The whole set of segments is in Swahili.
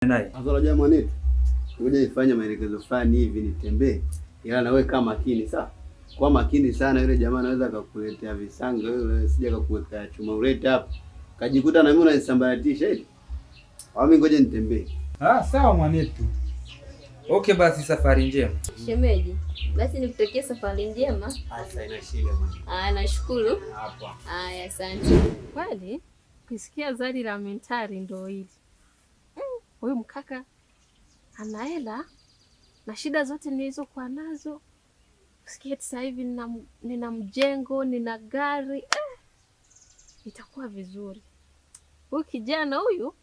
naye. Sasa unajua mwanetu, ngoja nifanye maelekezo fulani hivi nitembee. Ila na wewe kama makini sawa? Kwa makini sana, yule jamaa anaweza akakuletea visanga wewe, sija akakuweka chuma ulete hapa. Kajikuta na mimi unanisambaratisha eti. Au mimi ngoja nitembee. Sawa mwanetu. Okay basi, safari njema. Shemeji, basi nikutakie safari njema. Sasa ina shida bwana. Nashukuru. Hapa. Asante. Kwani kusikia zali la mentari ndio hili. Huyu mkaka ana hela na shida zote nilizokuwa nazo. Kusikia sasa hivi nina mjengo, nina gari. Itakuwa vizuri. Huyu kijana huyu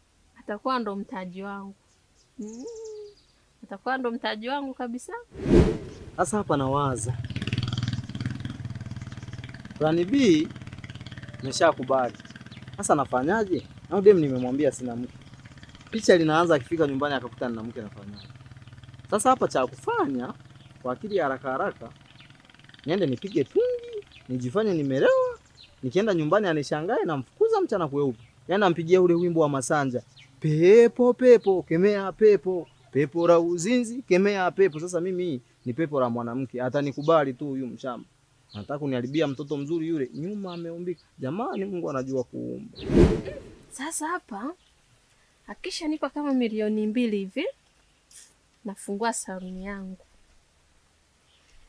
atakuwa ndo mtaji wangu. Atakuwa ndo mtaji wangu kabisa. Sasa hapa nawaza Plan B nimeshakubali. Sasa nafanyaje? Na dem nimemwambia sina mke. Picha linaanza akifika nyumbani akakuta nina mke, nafanyaje? Sasa hapa cha kufanya kwa akili haraka haraka, niende nipige tungi, nijifanye nimelewa, nikienda nyumbani anishangae na mfukuza mchana kweupe. Yaani nampigia ule wimbo wa Masanja. Pepo pepo kemea pepo, pepo la uzinzi kemea pepo. Sasa mimi ni pepo la mwanamke, atanikubali tu huyu mshamba. Anataka kuniharibia mtoto mzuri yule, nyuma ameumbika. Jamani, Mungu anajua kuumba. Sasa hapa akisha nipa kama 2,000,000 hivi, nafungua saluni yangu.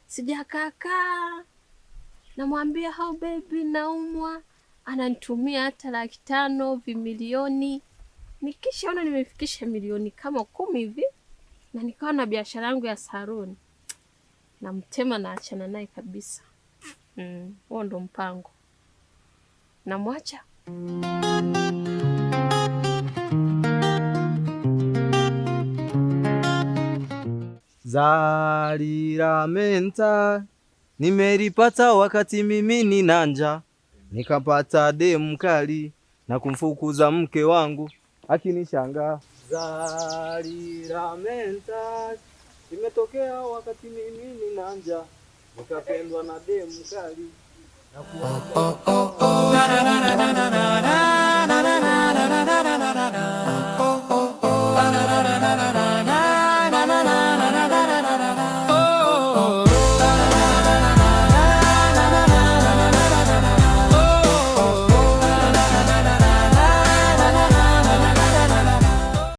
Sijakaka. Namwambia how baby naumwa, ananitumia hata 500,000 vimilioni. Nikishaona nimefikisha milioni kama 10 hivi na nikawa na biashara yangu ya saluni, namtema na achana naye kabisa. Huo ndo mpango. Namwacha. Zali la menta nimelipata wakati mimi nina njaa, nikapata demu kali na kumfukuza mke wangu akinishangaa. Zali la menta limetokea wakati mimi nina njaa, nikapendwa na demu kali na